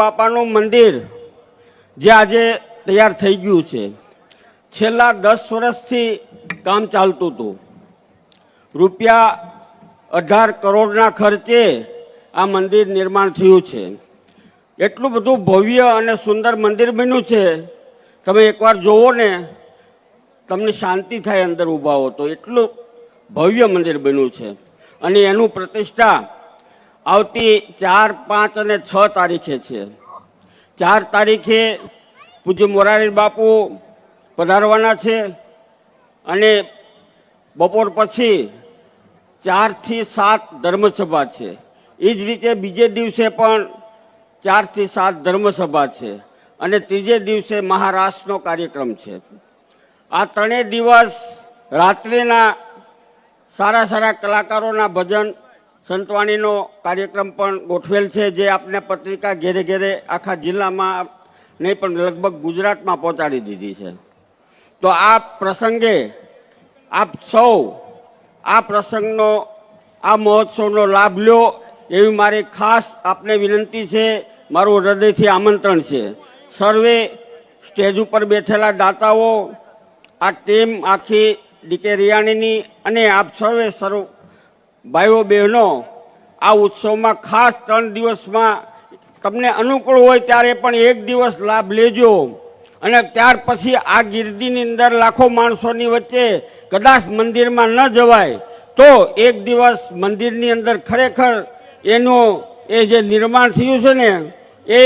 બાપાનું મંદિર જે આજે તૈયાર થઈ ગયું છે, છેલ્લા 10 વર્ષથી કામ ચાલતું હતું. રૂપિયા 18 કરોડના ખર્ચે આ મંદિર નિર્માણ થયું છે. એટલું બધું ભવ્ય અને સુંદર મંદિર બન્યું છે, તમે એકવાર જોવો ને તમને શાંતિ થાય અંદર ઊભા હો તો. એટલું ભવ્ય મંદિર બન્યું છે અને એનું પ્રતિષ્ઠા આવતી 4, 5 અને 6 તારીખે છે. 4 તારીખે પૂજ્ય મોરારી બાપુ પધારવાના છે અને બપોર પછી 4 થી 7 ધર્મસભા છે. એ જ રીતે બીજે દિવસે પણ 4 થી 7 ધર્મસભા છે અને ત્રીજે દિવસે મહારાષ્ટ્રનો કાર્યક્રમ છે. આ 3 દિવસ રાત્રિના સારા સારા કલાકારોના ભજન સંતવાણીનો કાર્યક્રમ પણ ગોઠવેલ છે, જે આપને પત્રિકા ઘેરે ઘેરે આખા જિલ્લામાં નહીં પણ લગભગ ગુજરાતમાં પહોંચાડી દીધી છે. તો આ પ્રસંગે આપ સૌ આ પ્રસંગનો આ મહોત્સવનો લાભ લ્યો એવી મારી ખાસ આપને વિનંતી છે, મારું હૃદયથી આમંત્રણ છે. સર્વે સ્ટેજ ઉપર બેઠેલા દાતાઓ, આ ટીમ આખી ડીકે રિયાણીની અને આપ સર્વે ભાઈઓ બહેનો આ ઉત્સવમાં ખાસ 3 દિવસમાં તમને અનુકૂળ હોય ત્યારે પણ 1 દિવસ લાભ લેજો. અને ત્યાર પછી આ ગીરદીની અંદર લાખો માણસોની વચ્ચે કદાચ મંદિરમાં ન જવાય તો 1 દિવસ મંદિરની અંદર ખરેખર એનું એ જે નિર્માણ થયું છે ને એ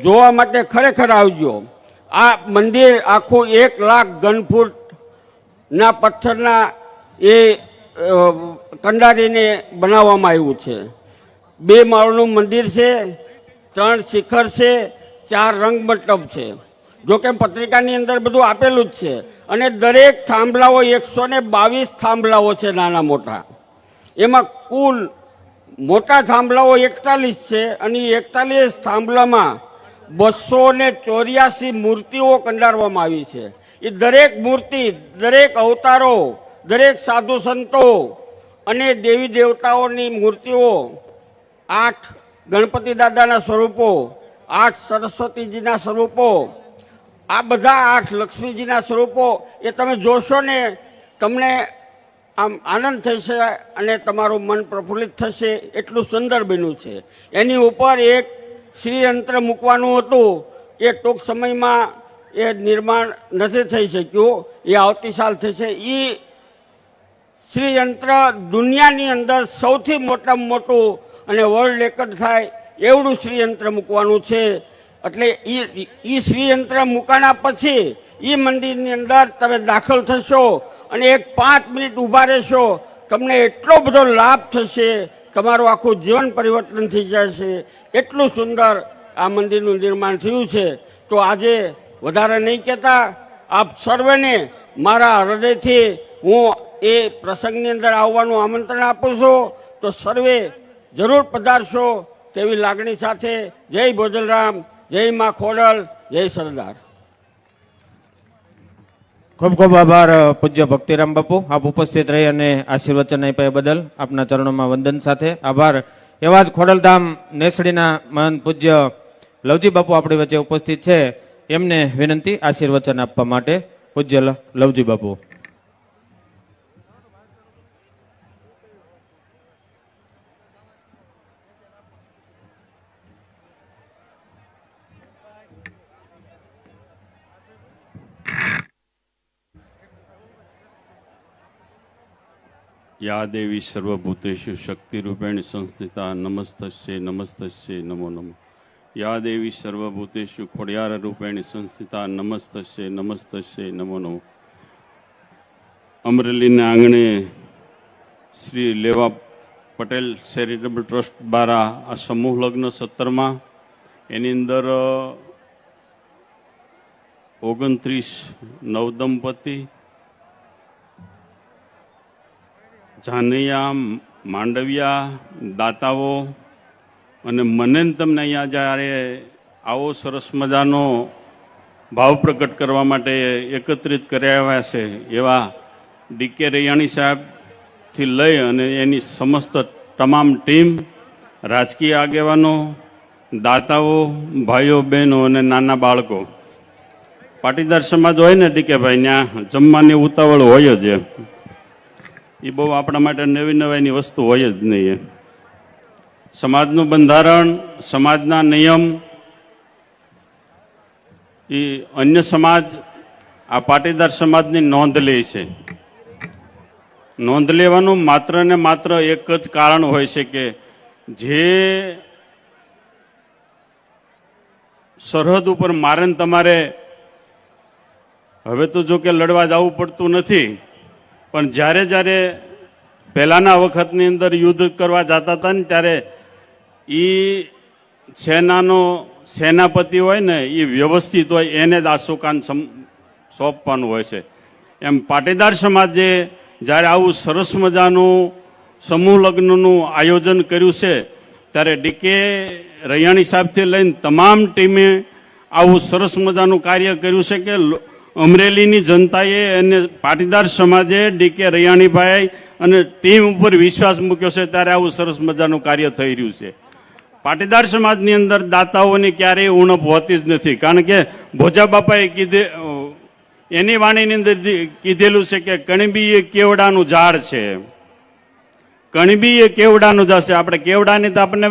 જોવા માટે ખરેખર આવજો. આ મંદિર આખું 1 લાખ ઘનફૂટના પથ્થરના એ કંડારીને બનાવવામાં આવ્યું છે. 2 માળનું મંદિર છે, 3 શિખર છે, 4 રંગ મંડપ છે. જોકે પત્રિકાની અંદર બધું આપેલું જ છે. અને દરેક થાંભલાઓ 122 થાંભલાઓ છે, નાના મોટા. એમાં કુલ મોટા થાંભલાઓ 41 છે અને 41 થાંભલામાં 284 મૂર્તિઓ કંડારવામાં આવી છે. એ દરેક મૂર્તિ, દરેક અવતારો, દરેક સાધુ સંતો અને દેવી દેવતાઓની મૂર્તિઓ, 8 ગણપતિ દાદાના સ્વરૂપો, 8 સરસ્વતીજીના સ્વરૂપો, આ બધા 8 લક્ષ્મીજીના સ્વરૂપો એ તમે જોશો ને તમને આમ આનંદ થશે અને તમારું મન પ્રફુલ્લિત થશે. એટલું સુંદર બન્યું છે. એની ઉપર એક શ્રીયંત્ર મૂકવાનું હતું, એ ટૂંક સમયમાં એ નિર્માણ નથી થઈ શક્યું, એ આવતી સાલ થશે. એ શ્રીયંત્ર દુનિયાની અંદર સૌથી મોટામાં મોટું અને વર્લ્ડ રેકોર્ડ થાય એવડું શ્રીયંત્ર મૂકવાનું છે. એટલે એ શ્રીયંત્ર મૂકાના પછી એ મંદિરની અંદર તમે દાખલ થશો અને 5 મિનિટ ઊભા રહેશો, તમને એટલો બધો લાભ થશે, તમારું આખું જીવન પરિવર્તન થઈ જશે. એટલું સુંદર આ મંદિરનું નિર્માણ થયું છે. તો આજે વધારે નહીં કહેતા, આપ સર્વેને મારા હૃદયથી હું એ પ્રસંગની અંદર આવવાનું આમંત્રણ આપું છું. તો સર્વે જરૂર પધારશો તેવી લાગણી સાથે જય ભોજલરામ, જય મા ખોડલ, જય સરદાર. ખૂબ ખૂબ આભાર પૂજ્ય ભક્તિરામ બાપુ, આપ ઉપસ્થિત રહી અને આશીર્વચન આપ્યા બદલ આપના ચરણોમાં વંદન સાથે આભાર. એવા જ ખોડલધામ નેસડીના મહાન પૂજ્ય લવજી બાપુ આપણી વચ્ચે ઉપસ્થિત છે, એમને વિનંતી આશીર્વચન આપવા માટે. પૂજ્ય લવજી બાપુ. યા દેવી સર્વભૂતેષુ શક્તિરૂપેણ સંસ્થિતા નમસ્તસ્ય નમસ્તસ્ય નમો નમઃ. યા દેવી સર્વભૂતેષુ ખોડિયાર રૂપેણ સંસ્થિતા નમસ્તસ્ય નમસ્તસ્ય નમો નમઃ. અમરેલીના આંગણે શ્રી લેવા પટેલ ચેરિટેબલ ટ્રસ્ટ દ્વારા આ સમૂહ લગ્ન 17માં એની અંદર 29 નવદંપતિ જાનૈયા, માંડવિયા, દાતાઓ અને મને તમને અહીંયા જ્યારે આવો સરસ મજાનો ભાવ પ્રગટ કરવા માટે એકત્રિત કર્યા છે એવા ડીકે રૈયાણી સાહેબથી લઈ અને એની સમસ્ત તમામ ટીમ, રાજકીય આગેવાનો, દાતાઓ, ભાઈઓ બહેનો અને નાના બાળકો, પાટીદાર સમાજ હોય ને ડીકેભાઈ, ત્યાં જમવાની ઉતાવળ હોય જ એમ. એ બહુ આપણા માટે નવી નવાઈની વસ્તુ હોય જ નહીં એમ. સમાજનું બંધારણ, સમાજના નિયમ, એ અન્ય સમાજ આ પાટીદાર સમાજની નોંધ લે છે. નોંધ લેવાનું માત્ર ને માત્ર એક જ કારણ હોય છે કે જે સરહદ ઉપર મારે ને તમારે, હવે તો જો કે લડવા જવું પડતું નથી, પણ જ્યારે જ્યારે પહેલાના વખતની અંદર યુદ્ધ કરવા જતા હતા ને ત્યારે એ સેનાનો સેનાપતિ હોય ને એ વ્યવસ્થિત હોય, એને જ આ સુકાન સોંપવાનું હોય છે. એમ પાટીદાર સમાજે જ્યારે આવું સરસ મજાનું સમૂહ લગ્નનું આયોજન કર્યું છે ત્યારે ડીકે રૈયાણી સાહેબથી લઈને તમામ ટીમે આવું સરસ મજાનું કાર્ય કર્યું છે કે અમરેલીની જનતાએ અને પાટીદાર સમાજે ડીકે રૈયાણીભાઈ અને ટીમ ઉપર વિશ્વાસ મૂક્યો છે, ત્યારે આવું સરસ મજાનું કાર્ય થઈ રહ્યું છે. પાટીદાર સમાજની અંદર દાતાઓની ક્યારેય ઉણપ હોતી જ નથી, કારણ કે ભોજા બાપાએ એની વાણીની અંદર કીધેલું છે કે કણબી એ કેવડાનું ઝાડ છે. કણબી એ કેવડાનું ઝાડ છે. આપણે કેવડાની તો આપણને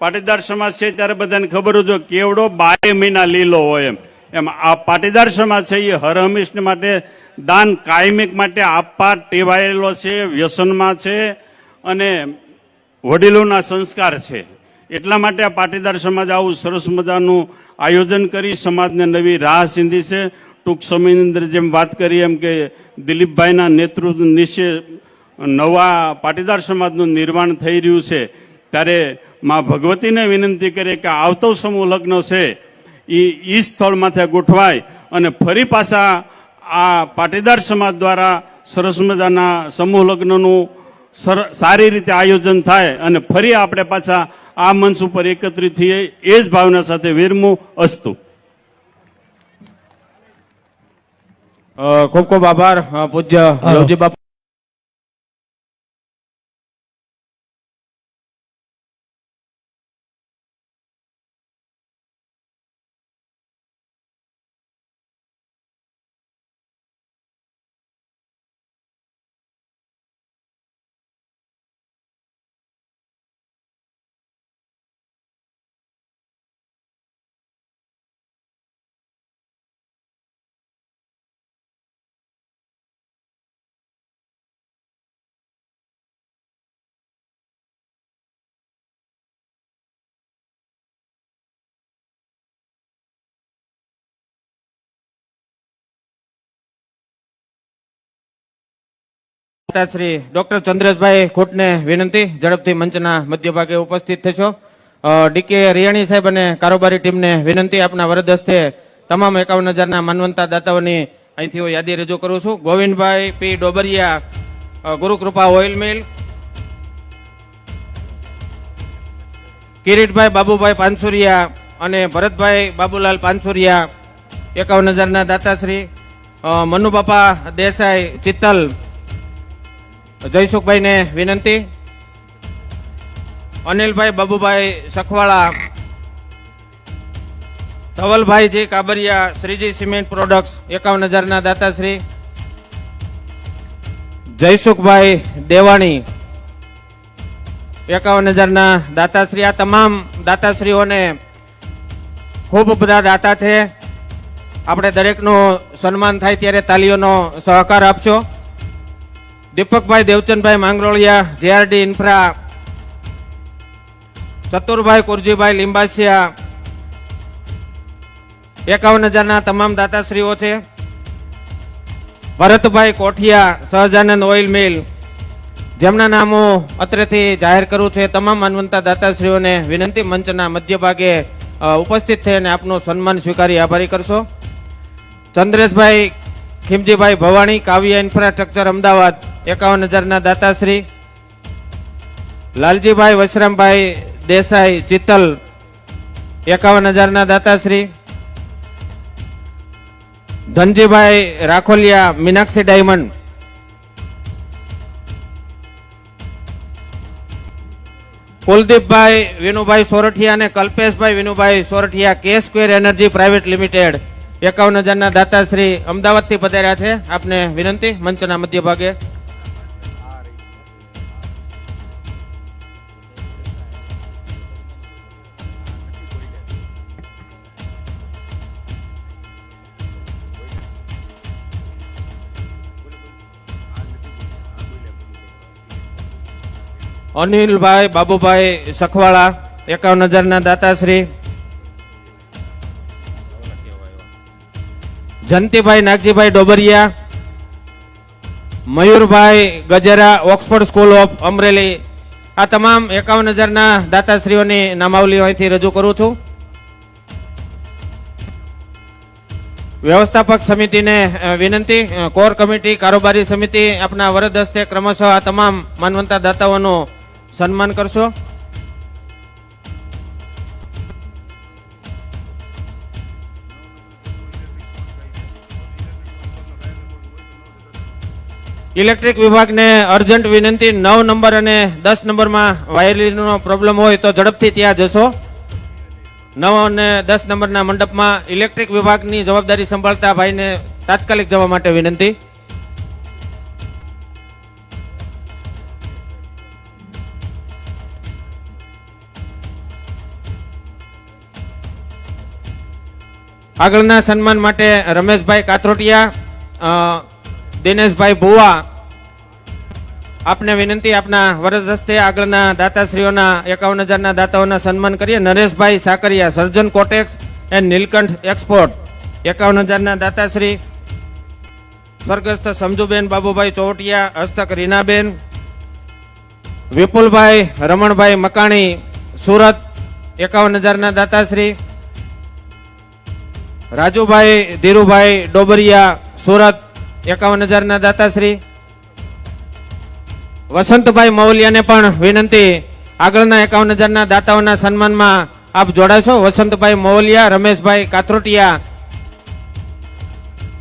પાટીદાર સમાજ છે ત્યારે બધાને ખબર જ હોય, કેવડો 12 મહિના લીલો હોય એમ આ પાટીદાર સમાજ છે એ હર હંમેશ માટે દાન કાયમિક માટે આપવા ટેવાયેલો છે, વ્યસનમાં છે અને વડીલોના સંસ્કાર છે. એટલા માટે આ પાટીદાર સમાજ આવું સરસ મજાનું આયોજન કરી સમાજને નવી રાહ સીંધી છે. ટૂંક સમયની અંદર જેમ વાત કરી એમ કે દિલીપભાઈના નેતૃત્વ નીચે નવા પાટીદાર સમાજનું નિર્માણ થઈ રહ્યું છે, ત્યારે માં ભગવતીને વિનંતી કરીએ કે આવતો સમૂહ લગ્ન છે એ સ્થળ માથે ગોઠવાય અને ફરી પાછા આ પાટીદાર સમાજ દ્વારા સરસ મજાના સમૂહ લગ્નનું સારી રીતે આયોજન થાય અને ફરી આપણે પાછા આ મંચ ઉપર એકત્રિત થઈએ એ જ ભાવના સાથે વિરમું. અસ્તુ. ખૂબ ખૂબ આભાર પૂજ્ય લવજી બાપુ. શ્રી ડોક્ટર ચંદ્રેશભાઈ ખોટને વિનંતી ઝડપથી મંચના મધ્ય ભાગે ઉપસ્થિત થશો. ડીકે રૈયાણી સાહેબ અને કારોબારી ટીમને વિનંતી, આપના વરદ હસ્તે તમામ 51,000ના માનવંતા દાતાઓની અહીંથી હું યાદી રજૂ કરું છું. ગોવિંદભાઈ પી ડોબરિયા, ગુરુકૃપા ઓઇલ મિલ. કિરીટભાઈ બાબુભાઈ પાનસુરિયા અને ભરતભાઈ બાબુલાલ પાનસુરિયા 51,000ના દાતાશ્રી. મનુબાપા દેસાઈ ચિત્તલ, જયસુખભાઈને વિનંતી. અનિલભાઈ બાબુભાઈ સખવાળા, ધવલભાઈજી કાબરિયા, શ્રીજી સિમેન્ટ પ્રોડક્ટ્સ 51,000ના દાતાશ્રી. જયસુખભાઈ દેવાણી 51,000ના દાતાશ્રી. આ તમામ દાતાશ્રીઓને ખૂબ બધા દાતા છે. આપણે દરેકનું સન્માન થાય ત્યારે તાલીઓનો સહકાર આપશો. દીપકભાઈ દેવચંદભાઈ માંગરોળિયા, જેઆરડી ઇન્ફ્રા. ચતુરભાઈ કુરજીભાઈ લીંબાસિયા 51,000ના તમામ દાતાશ્રીઓ છે. ભરતભાઈ કોઠિયા, સહજાનંદ ઓઇલ મિલ, જેમના નામો અત્રેથી જાહેર કરું છે. તમામ માનવંતા દાતાશ્રીઓને વિનંતી, મંચના મધ્ય ભાગે ઉપસ્થિત થઈ અને આપનું સન્માન સ્વીકારી આભારી કરશો. ચંદ્રેશભાઈ ખીમજીભાઈ ભવાણી, કાવ્ય ઇન્ફ્રાસ્ટ્રક્ચર અમદાવાદ 51,000ના દાતાશ્રી. લાલજીભાઈ વશરામભાઈ દેસાઈ ચિત્તલ 51,000ના દાતાશ્રી. ધનજીભાઈ રાખોલિયા, મીનાક્ષી ડાયમંડ કુલદીપભાઈ વિનુભાઈ સોરઠિયા અને Kalpeshbhai Vinubhai Sorathiya K square energy private limited 51,000 દાતાશ્રી અમદાવાદથી પધાર્યા છે. આપને વિનંતી મંચના મધ્ય ભાગે. અનિલભાઈ બાબુભાઈ સખવાળા 51,000 દાતાશ્રી. Jantibhai Nagjibhai Dobariya, Mayurbhai Gajera Oxford school of Amreli. આ તમામ 51,000 દાતાશ્રીઓની નામાવલીઓ અહીંથી રજૂ કરું છું. વ્યવસ્થાપક સમિતિને વિનંતી, કોર કમિટી, કારોબારી સમિતિ આપના વરદ હસ્તે ક્રમશઃ આ તમામ માનવંતા દાતાઓનું સન્માન કરશો. ઇલેક્ટ્રિક વિભાગને અર્જન્ટ વિનંતી, 9 નંબર અને 10 નંબરમાં વાયરિંગનો પ્રોબ્લેમ હોય તો ઝડપથી ત્યાં જશો. 9 અને 10 નંબરના મંડપમાં ઇલેક્ટ્રિક વિભાગની જવાબદારી સંભાળતા ભાઈને તાત્કાલિક જવા માટે વિનંતી. આગળના સન્માન માટે રમેશભાઈ કાથરોટિયા, દિનેશભાઈ ભુવા, આપને વિનંતી આપના વરદ હસ્તે આગળના દાતાશ્રીઓના 51,000 દાતાઓના સન્માન કરીએ. નરેશભાઈ સાકરિયા, સર્જન કોટેક્સ એન્ડ નીલકંઠ એક્સપોર્ટ 51,000 દાતાશ્રી. સ્વર્ગસ્થ સમજુબેન બાબુભાઈ ચોવટિયા, હસ્તક રીનાબેન. વિપુલભાઈ રમણભાઈ મકાણી, સુરત 51,000 દાતાશ્રી. રાજુભાઈ ધીરુભાઈ ડોબરિયા, સુરત 51,000 દાતાશ્રી. વસંતભાઈ મૌલિયાને પણ વિનંતી, આગળના 51,000 દાતાઓના સન્માનમાં આપ જોડાશો. વસંતભાઈ મૌલિયા, રમેશભાઈ કાથરોટિયા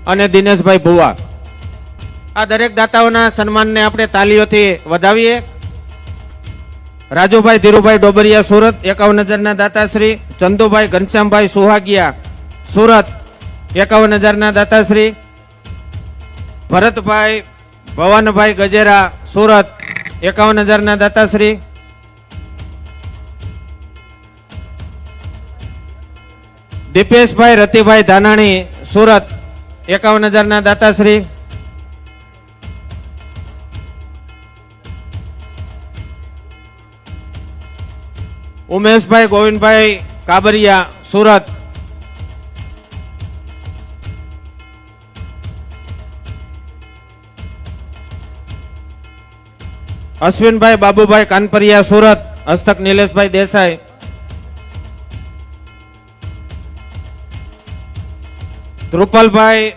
અને દિનેશભાઈ ભુવા. આ દરેક દાતાઓના સન્માનને આપણે તાલીઓથી વધાવીએ. રાજુભાઈ ધીરુભાઈ ડોબરિયા, સુરત 51,000 દાતાશ્રી. ચંદુભાઈ ઘનશ્યામભાઈ સુહાગિયા, સુરત 51,000 દાતાશ્રી. ભરતભાઈ ભવાનભાઈ ગજેરા, સુરત 51,000 દાતાશ્રી. દીપેશભાઈ રતિભાઈ ધાનાણી, સુરત 51,000 દાતાશ્રી. ઉમેશભાઈ ગોવિંદભાઈ કાબરિયા, સુરત. અશ્વિનભાઈ બાબુભાઈ કાનપરિયા, સુરત, હસ્તક નિલેશભાઈ દેસાઈ. ધ્રુપલભાઈ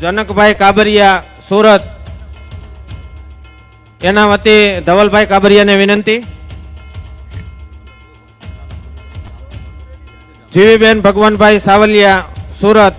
જનકભાઈ કાબરિયા, સુરત, એના વતી ધવલભાઈ કાબરિયાને વિનંતી. જીવીબેન ભગવાનભાઈ સાવલિયા, સુરત.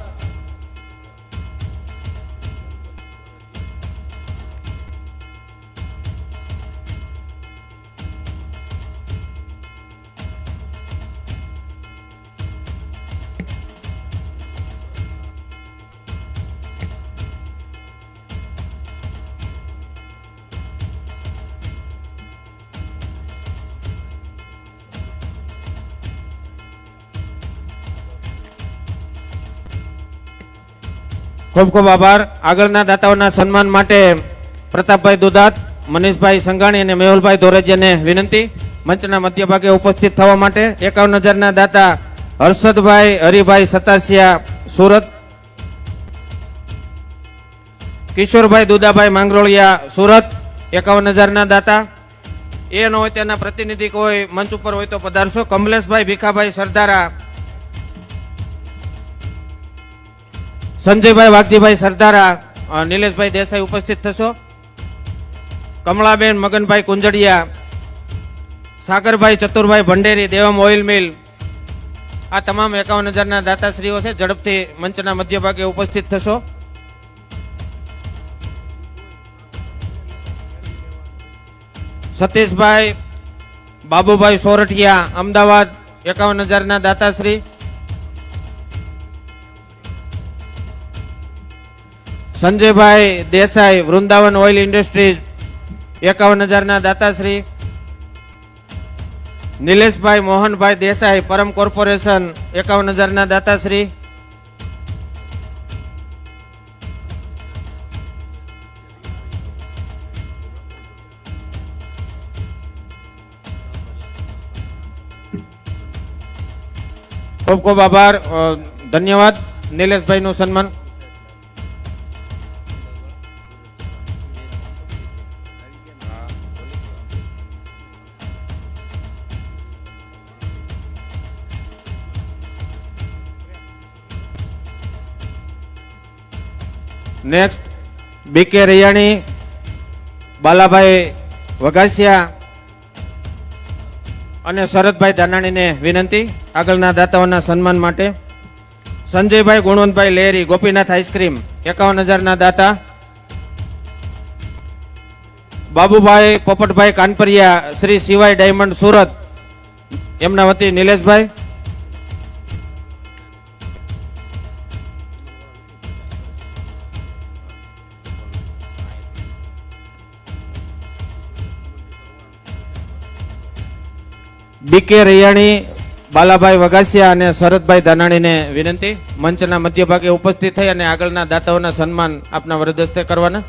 ખૂબ ખૂબ આભાર. આગળના દાતાઓના સન્માન માટે પ્રતાપભાઈ દુધાત, મનીષભાઈ સંઘાણી અને મેહુલભાઈ ધોરજીયાને વિનંતી મંચના મધ્ય ભાગે ઉપસ્થિત થવા માટે. 51,000 દાતા હર્ષદભાઈ હરિભાઈ સતાસિયા, સુરત. કિશોરભાઈ દુદાભાઈ માંગરોળિયા, સુરત 51,000 દાતા. એ ન હોય તેના પ્રતિનિધિ કોઈ મંચ ઉપર હોય તો પધારશો. કમલેશભાઈ ભીખાભાઈ સરદારા, સંજયભાઈ વાઘજીભાઈ સરદારા, નિલેશભાઈ દેસાઈ ઉપસ્થિત થશો. Kamlaben Maganbhai Kunjadiya, Sagarbhai Chaturbhai Bhanderi, Devam oil mill. આ તમામ 51,000 દાતાશ્રીઓ છે. ઝડપથી મંચના મધ્ય ભાગે ઉપસ્થિત થશો. સતીશભાઈ બાબુભાઈ સોરઠિયા અમદાવાદ 51,000 દાતાશ્રી. સંજયભાઈ દેસાઈ વૃંદાવન ઓઇલ ઇન્ડસ્ટ્રીઝ 51,000 દાતાશ્રી. નિલેશભાઈ મોહનભાઈ દેસાઈ પરમ કોર્પોરેશન 51,000 દાતાશ્રી. ખૂબ ખૂબ આભાર. ધન્યવાદ. નિલેશભાઈ નું સન્માન. નેક્સ્ટ બીકે રૈયાણી બાલાભાઈ વઘાસિયા અને શરદભાઈ ધાનાણીને વિનંતી આગળના દાતાઓના સન્માન માટે. સંજયભાઈ ગુણવંતભાઈ લેરી ગોપીનાથ આઈસ્ક્રીમ 51,000 દાતા. બાબુભાઈ પોપટભાઈ કાનપરિયા શ્રી સિવાય ડાયમંડ સુરત એમના વતી નિલેશભાઈ. બીકે રૈયાણી બાલાભાઈ વઘાસિયા અને શરદભાઈ ધાનાણીને વિનંતી મંચના મધ્ય ભાગે ઉપસ્થિત થઈ અને આગળના દાતાઓના સન્માન આપના વરદસ્તે કરવાના.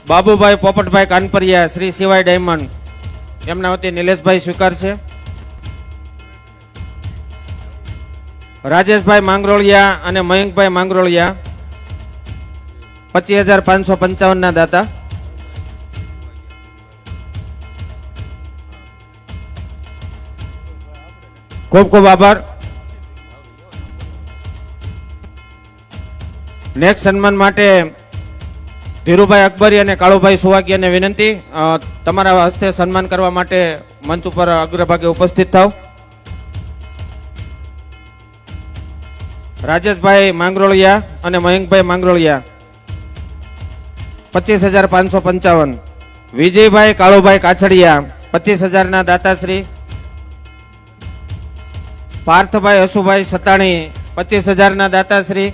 બાબુભાઈ પોપટભાઈ કાનપરિયા શ્રી સિવાય ડાયમંડ એમના વતી નિલેશભાઈ સ્વીકારશે. રાજેશભાઈ માંગરોળિયા અને મયંકભાઈ માંગરોળિયા 25,555 દાતા. ખૂબ ખૂબ આભાર. નેક્સ્ટ સન્માન માટે ધીરુભાઈ અકબરી અને કાળુભાઈ સુવાગિયાને વિનંતી તમારા હસ્તે સન્માન કરવા માટે મંચ ઉપર અગ્રભાગે ઉપસ્થિત થાવ. રાજેશભાઈ માંગરોળિયા અને મયંકભાઈ માંગરોળિયા 25,555. વિજયભાઈ કાળુભાઈ કાછડિયા 25,000 દાતાશ્રી. પાર્થભાઈ હસુભાઈ સતાણી 25,000 દાતાશ્રી.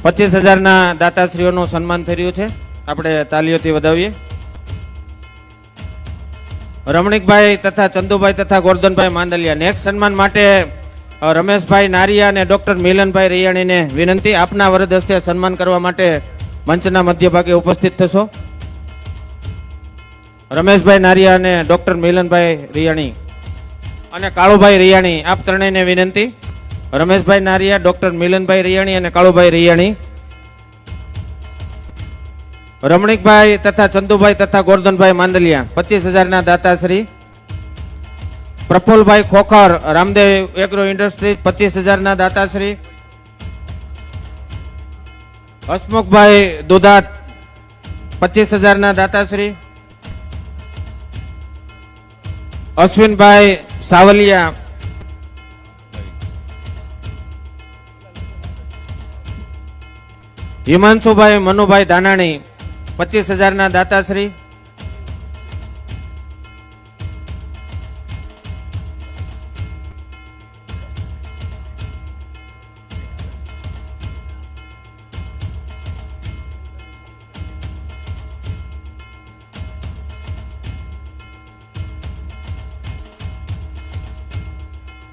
₹25,000 દાતાશ્રીઓનું સન્માન થઈ રહ્યું છે. આપણે તાલીઓથી વધાવીએ. રમણીકભાઈ તથા ચંદુભાઈ તથા ગોરધનભાઈ માંડલિયા. નેક્સ્ટ સન્માન માટે રમેશભાઈ નારિયા અને ડોક્ટર મિલનભાઈ રૈયાણીને વિનંતી આપના વરદ હસ્તે સન્માન કરવા માટે મંચના મધ્ય ભાગે ઉપસ્થિત થશો. રમેશભાઈ નારિયા અને ડોક્ટર મિલનભાઈ રૈયાણી અને કાળુભાઈ રૈયાણી આપ ત્રણેયને વિનંતી. રમેશભાઈ નારિયા, ડોક્ટર મિલનભાઈ રૈયાણી અને કાળુભાઈ રૈયાણી. રમણીકભાઈ તથા ચંદુભાઈ તથા ગોરધનભાઈ માંડલિયા 25,000 દાતાશ્રી. પ્રફુલભાઈ ખોખર રામદેવ એગ્રો ઇન્ડસ્ટ્રીઝ 25,000 દાતાશ્રી. હસમુખભાઈ દુધાત 25,000 દાતાશ્રી. અશ્વિનભાઈ સાવલિયા હિમાંશુભાઈ મનુભાઈ ધાનાણી 25,000 દાતાશ્રી.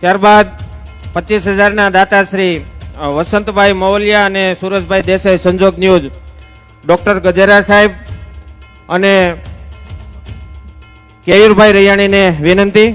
ત્યારબાદ 25,000ના દાતા શ્રી વસંતભાઈ મોવલિયા અને સુરજભાઈ દેસાઈ સંજોગ ન્યૂઝ ડોક્ટર ગજેરા સાહેબ અને કેયુરભાઈ રૈયાણીને વિનંતી.